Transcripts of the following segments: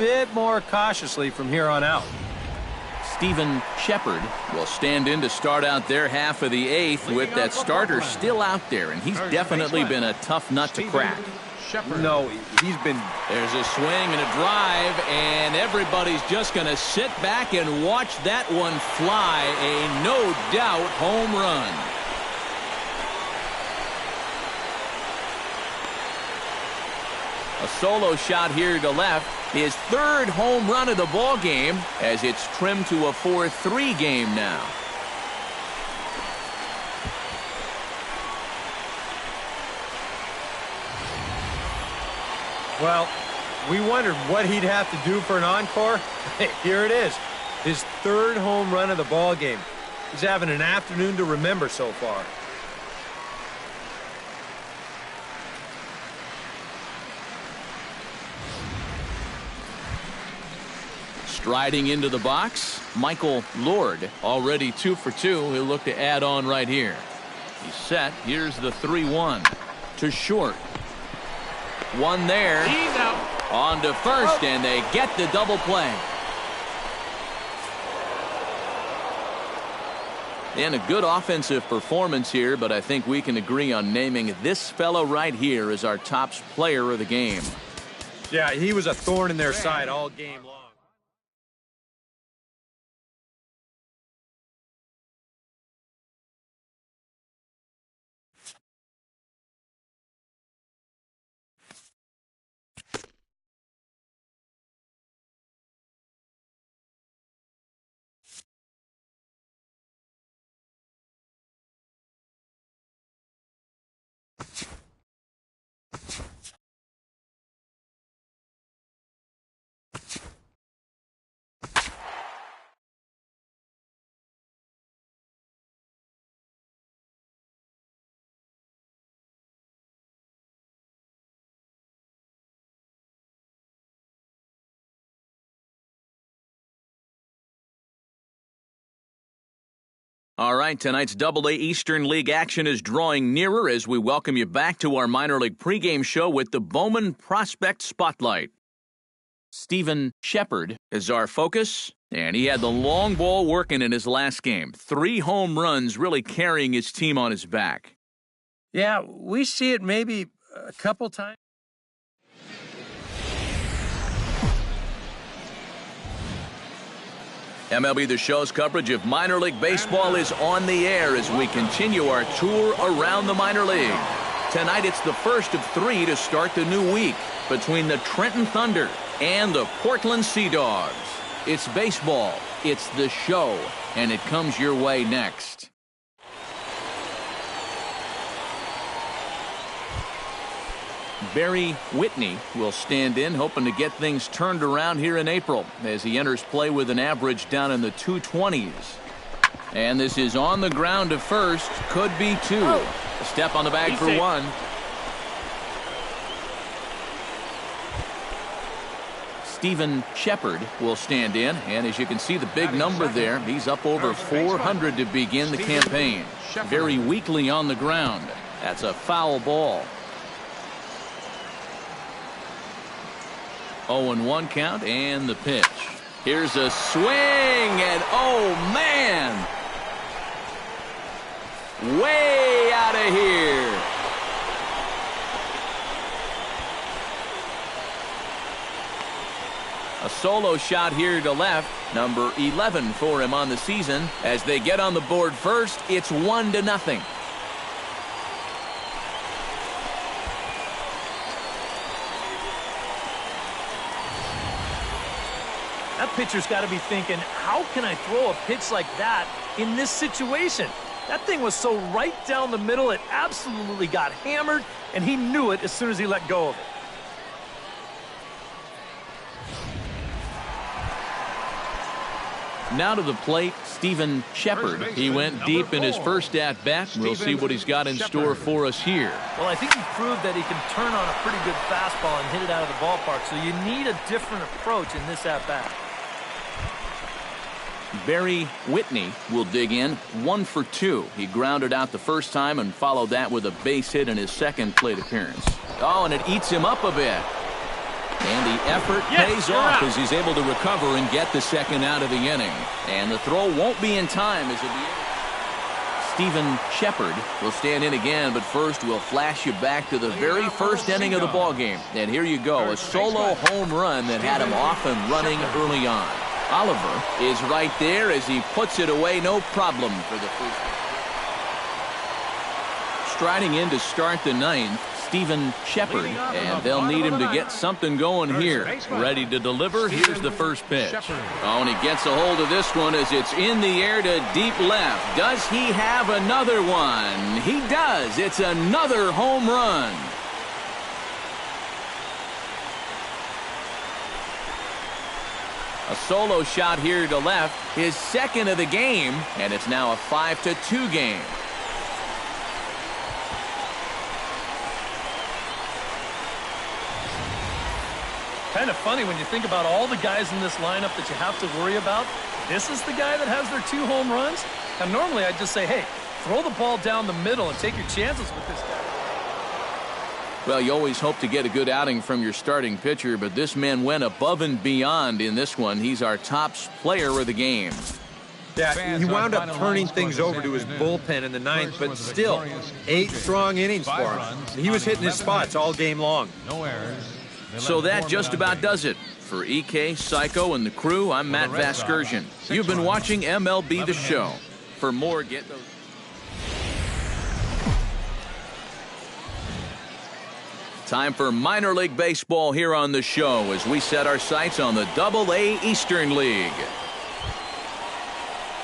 bit more cautiously from here on out. Steven Shepard will stand in to start out their half of the eighth with that starter still out there, and he's definitely been a tough nut to crack. No, he's been... There's a swing and a drive, and everybody's just going to sit back and watch that one fly. A no-doubt home run. A solo shot here to left. His third home run of the ball game as it's trimmed to a 4-3 game now. Well, we wondered what he'd have to do for an encore. Here it is. His third home run of the ball game. He's having an afternoon to remember so far. Striding into the box, Michael Lord, already 2 for 2. He'll look to add on right here. He's set. Here's the 3-1 to short. One there. He's out. On to first, and they get the double play. And a good offensive performance here, but I think we can agree on naming this fellow right here as our top player of the game. Yeah, he was a thorn in their side all game long. All right, tonight's Double-A Eastern League action is drawing nearer as we welcome you back to our minor league pregame show with the Bowman Prospect Spotlight. Steven Shepard is our focus, and he had the long ball working in his last game. 3 home runs really carrying his team on his back. Yeah, we see it maybe a couple times. MLB The Show's coverage of minor league baseball is on the air as we continue our tour around the minor league. Tonight it's the first of 3 to start the new week between the Trenton Thunder and the Portland Sea Dogs. It's baseball, it's the show, and it comes your way next. Barry Whitney will stand in, hoping to get things turned around here in April as he enters play with an average down in the 220s. And this is on the ground to first, could be 2. A step on the bag for 1. Steven Shepard will stand in, and as you can see the big number there, he's up over 400 to begin the campaign. Very weakly on the ground. That's a foul ball. 0-1 count and the pitch. Here's a swing, and oh man, way out of here. A solo shot here to left, number 11 for him on the season. As they get on the board first, it's 1-0. That pitcher's got to be thinking, how can I throw a pitch like that in this situation? That thing was so right down the middle, it absolutely got hammered, and he knew it as soon as he let go of it. Now to the plate, Steven Shepard. He went deep in his first at-bat. We'll see what he's got in store for us here. Well, I think he proved that he can turn on a pretty good fastball and hit it out of the ballpark, so you need a different approach in this at-bat. Barry Whitney will dig in, 1 for 2. He grounded out the first time and followed that with a base hit in his second plate appearance. Oh, and it eats him up a bit. And the effort pays off as he's able to recover and get the second out of the inning. And the throw won't be in time as Stephen Shepard will stand in again, but first we'll flash you back to the very first inning of the ball game. And here you go, a solo home run that had him off and running early on. Oliver is right there as he puts it away, no problem for the first. Striding in to start the ninth, Stephen Shepard, and they'll need him to get something going here. Ready to deliver, here's the first pitch. Oh, and he gets a hold of this one as it's in the air to deep left. Does he have another one? He does. It's another home run. A solo shot here to left, his second of the game, and it's now a 5-2 game. Kind of funny when you think about all the guys in this lineup that you have to worry about. This is the guy that has their 2 home runs. And normally I'd just say, hey, throw the ball down the middle and take your chances with this guy. Well, you always hope to get a good outing from your starting pitcher, but this man went above and beyond in this one. He's our top player of the game. Yeah, he wound up turning things over to his bullpen in the ninth, but still, 8 strong innings for him. He was hitting his spots all game long. No errors. So that just about does it. For EK, Psycho, and the crew, I'm Matt Vasgersian. You've been watching MLB The Show. For more, get those. Time for minor league baseball here on the show as we set our sights on the AA Eastern League.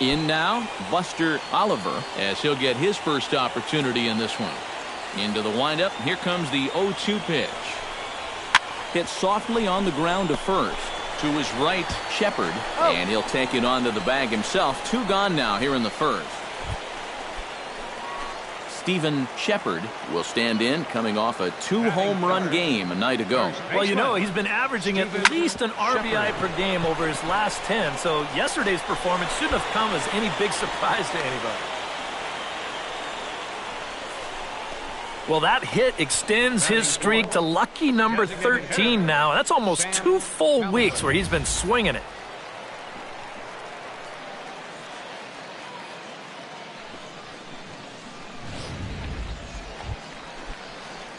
In now, Buster Oliver, as he'll get his first opportunity in this one. Into the windup, here comes the 0-2 pitch. Hit softly on the ground to first. To his right, Shepard, and he'll take it onto the bag himself. 2 gone now here in the first. Stephen Shepard will stand in, coming off a 2-home run game a night ago. Well, you know, he's been averaging at least an RBI per game over his last 10, so yesterday's performance shouldn't have come as any big surprise to anybody. Well, that hit extends his streak to lucky number 13 now. That's almost 2 full weeks where he's been swinging it.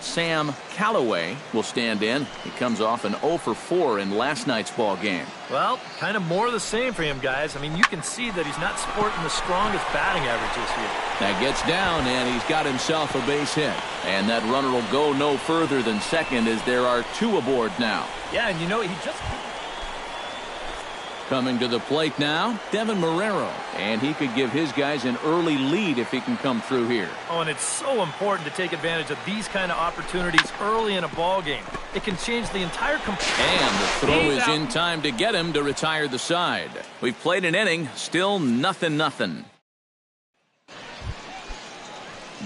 Sam Callaway will stand in. He comes off an 0-for-4 in last night's ball game. Well, kind of more of the same for him, guys. I mean, you can see that he's not sporting the strongest batting average this year. That gets down, and he's got himself a base hit. And that runner will go no further than second as there are 2 aboard now. Yeah, and you know, he just... Coming to the plate now, Devin Marrero. And he could give his guys an early lead if he can come through here. Oh, and it's so important to take advantage of these kind of opportunities early in a ball game. It can change the entire... And the throw is in time to get him to retire the side. We've played an inning, still 0-0.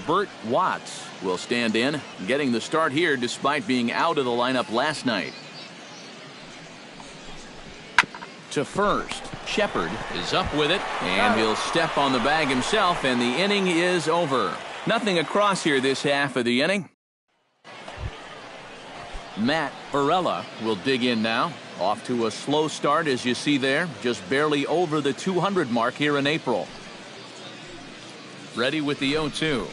Bert Watts will stand in, getting the start here despite being out of the lineup last night. To first, Shepard is up with it, and he'll step on the bag himself, and the inning is over. Nothing across here this half of the inning. Matt Varela will dig in now. Off to a slow start, as you see there, just barely over the 200 mark here in April. Ready with the 0-2.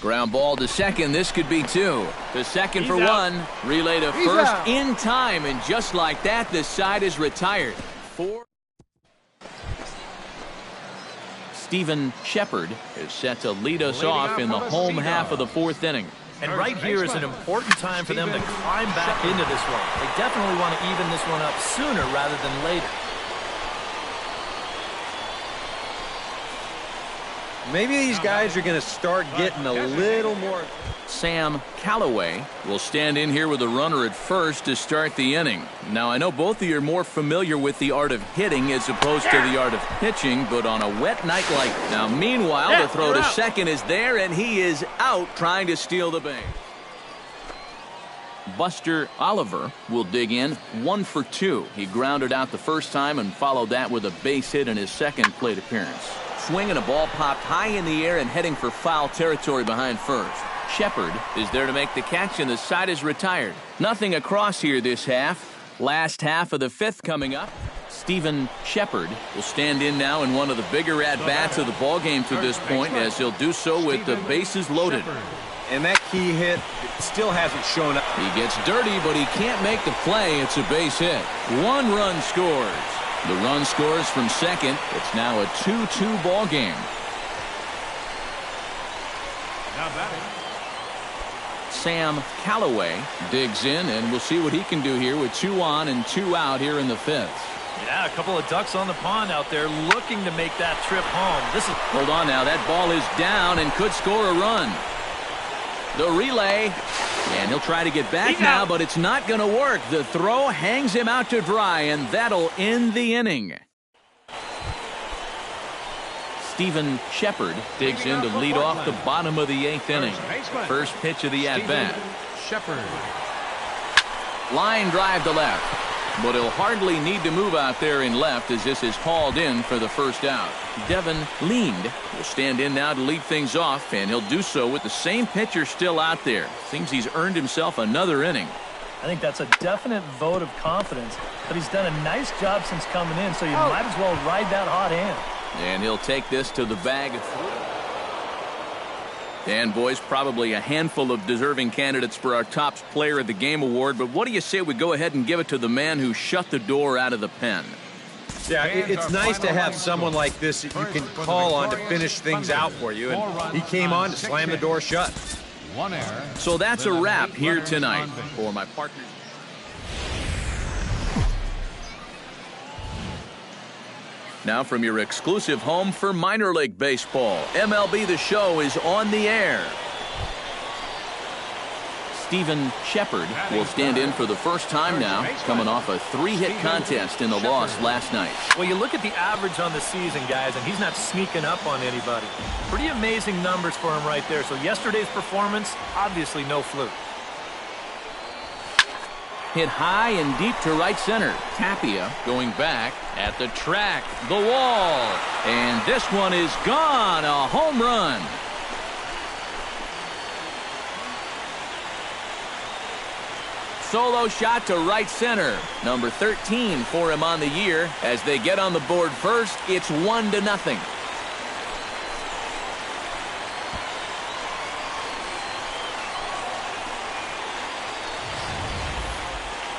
Ground ball to second. This could be 2. To second for 1. Relay to first in time. And just like that, the side is retired. 4. Stephen Shepard is set to lead us off in the home half of the 4th inning. And right here is an important time for them to climb back into this one. They definitely want to even this one up sooner rather than later. Maybe these guys are going to start getting a little more. Sam Callaway will stand in here with a runner at first to start the inning. Now, I know both of you are more familiar with the art of hitting as opposed to the art of pitching, but on a wet night like now, meanwhile, the throw to second is there, and he is out trying to steal the base. Buster Oliver will dig in, 1 for 2. He grounded out the first time and followed that with a base hit in his second plate appearance. Swing and a ball popped high in the air and heading for foul territory behind first. Shepard is there to make the catch, and the side is retired. Nothing across here this half. Last half of the fifth coming up. Steven Shepard will stand in now in one of the bigger at-bats of the ballgame to this point, as he'll do so with the bases loaded. And that key hit still hasn't shown up. He gets dirty, but he can't make the play. It's a base hit. 1 run scores. The run scores from second. It's now a 2-2 ball game. Now batting, Sam Callaway digs in, and we'll see what he can do here with 2 on and 2 out here in the fifth. Yeah, a couple of ducks on the pond out there looking to make that trip home. Hold on now. That ball is down and could score a run. The relay, and he'll try to get back now, but it's not going to work. The throw hangs him out to dry, and that'll end the inning. Steven Shepard digs in to lead off the bottom of the 8th inning. First pitch of the at-bat. Shepard. Line drive to left, but he'll hardly need to move out there in left as this is hauled in for the first out. Devin Leand will stand in now to lead things off, and he'll do so with the same pitcher still out there. Seems he's earned himself another inning. I think that's a definite vote of confidence, but he's done a nice job since coming in, so you might as well ride that hot hand. And he'll take this to the bag. And boys, probably a handful of deserving candidates for our top player of the game award, but what do you say we go ahead and give it to the man who shut the door out of the pen? Yeah, it's nice to have someone like this that you can call on to finish things out for you, and he came on to slam the door shut. 1 error. So that's a wrap here tonight for my partner. Now from your exclusive home for minor league baseball, MLB The Show is on the air. Steven Shepard will stand in for the first time now, coming off a 3-hit contest in the loss last night. Well, you look at the average on the season, guys, and he's not sneaking up on anybody. Pretty amazing numbers for him right there. So yesterday's performance, obviously no fluke. Hit high and deep to right center. Tapia going back at the track, the wall, and this one is gone. A home run. Solo shot to right center. Number 13 for him on the year. As they get on the board first, it's 1-0.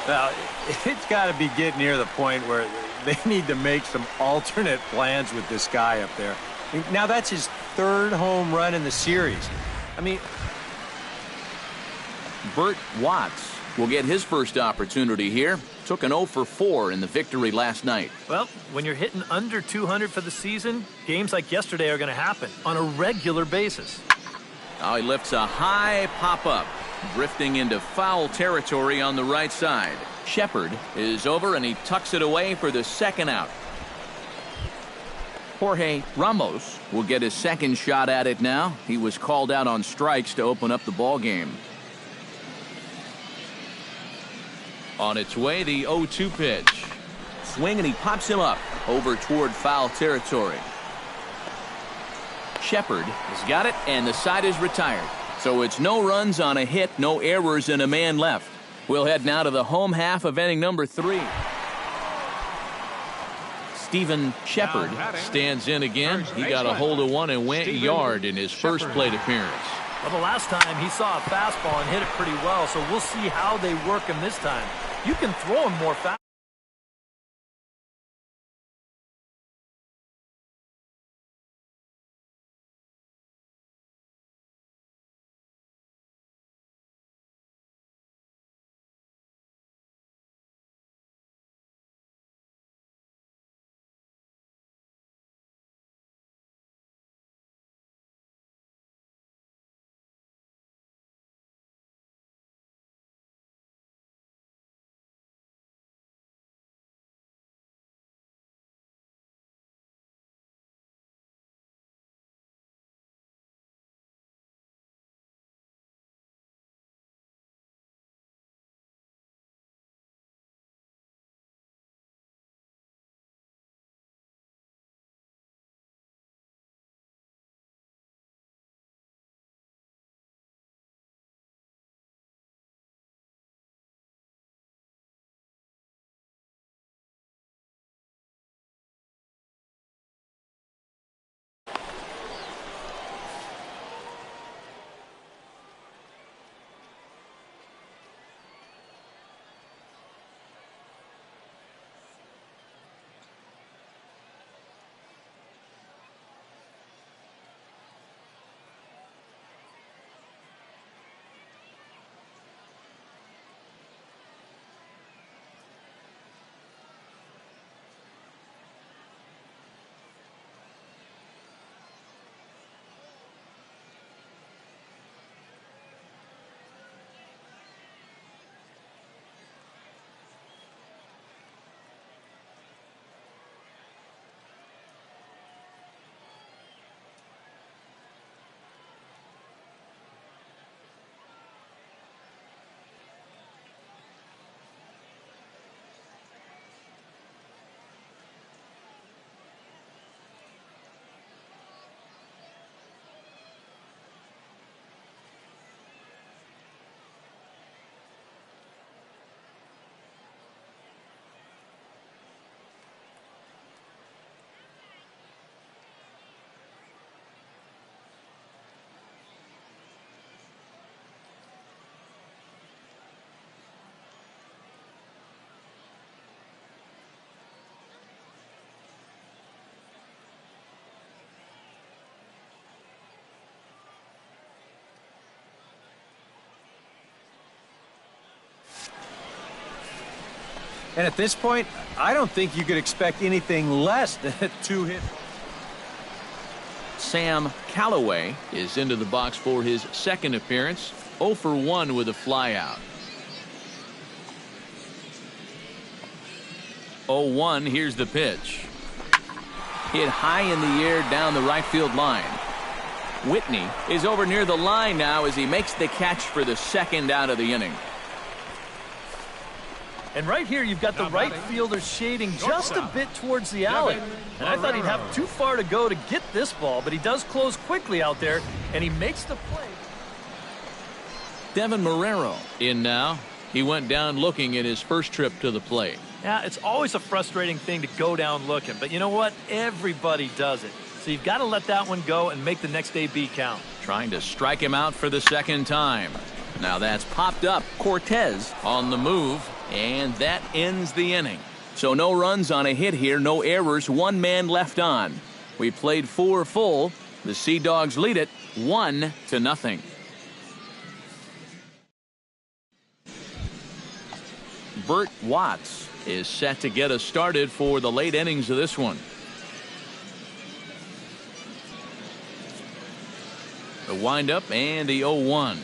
Well, it's got to be getting near the point where they need to make some alternate plans with this guy up there. Now, that's his 3rd home run in the series. I mean, Bert Watts will get his first opportunity here. Took an 0 for 4 in the victory last night. Well, when you're hitting under 200 for the season, games like yesterday are going to happen on a regular basis. Now he lifts a high pop-up, drifting into foul territory on the right side. Shepard is over, and he tucks it away for the 2nd out. Jorge Ramos will get his 2nd shot at it now. He was called out on strikes to open up the ball game. On its way, the 0-2 pitch. Swing, and he pops him up over toward foul territory. Shepard has got it, and the side is retired. So it's no runs on a hit, no errors, and a man left. We'll head now to the home half of inning number 3. Steven Shepard stands in again. He got a hold of one and went yard in his first plate appearance. Well, the last time he saw a fastball and hit it pretty well, so we'll see how they work him this time. You can throw him more fast. And at this point, I don't think you could expect anything less than a 2-hit. Sam Callaway is into the box for his second appearance. 0 for 1 with a flyout. 0-1, here's the pitch. Hit high in the air down the right field line. Whitney is over near the line now as he makes the catch for the second out of the inning. And right here, you've got the right fielder shading just a bit towards the alley. And I thought he'd have too far to go to get this ball, but he does close quickly out there, and he makes the play. Devin Marrero in now. He went down looking at his first trip to the plate. Yeah, it's always a frustrating thing to go down looking, but you know what? Everybody does it. So you've got to let that one go and make the next AB count. Trying to strike him out for the second time. Now that's popped up. Cortez on the move, and that ends the inning. So no runs on a hit here, no errors, 1 man left on. We played 4 full. The Sea Dogs lead it 1-0. Bert Watts is set to get us started for the late innings of this one. The windup and the 0-1.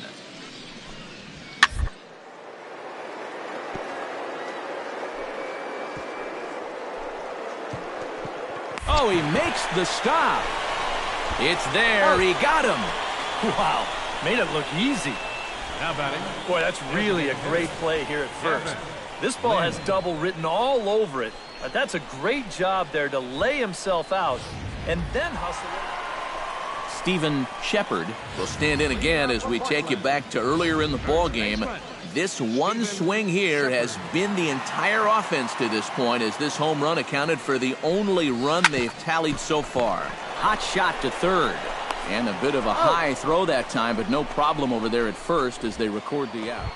Oh, he makes the stop. It's there. He got him. Wow, made it look easy. Now batting. Boy, that's really a great play here at first. This ball has double written all over it. But that's a great job there to lay himself out and then hustle it. Stephen Shepard will stand in again as we take you back to earlier in the ball game. This one swing here has been the entire offense to this point, as this home run accounted for the only run they've tallied so far. Hot shot to third, and a bit of a high throw that time, but no problem over there at first as they record the out.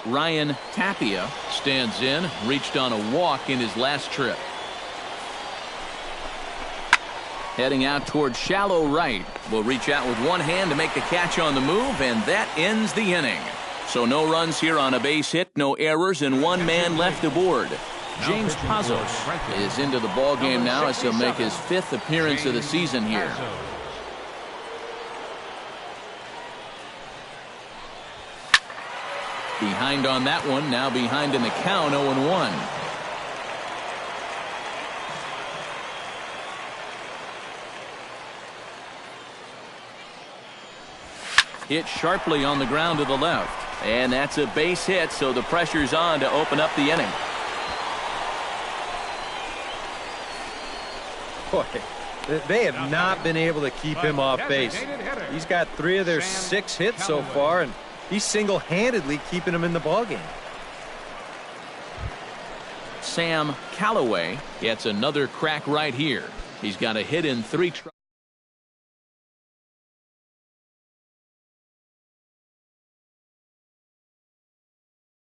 Ryan Tapia stands in, reached on a walk in his last trip. Heading out towards shallow right. Will reach out with one hand to make the catch on the move, and that ends the inning. So no runs here on a base hit, no errors, and 1 man left aboard. James Pazos is into the ball game now as he'll make his 5th appearance of the season here. Behind on that one, now behind in the count, 0-1. Hit sharply on the ground to the left. And that's a base hit, so the pressure's on to open up the inning. Boy, they have not been able to keep him off base. He's got 3 of their 6 hits so far, and he's single-handedly keeping them in the ballgame. Sam Callaway gets another crack right here. He's got a hit in 3 tries.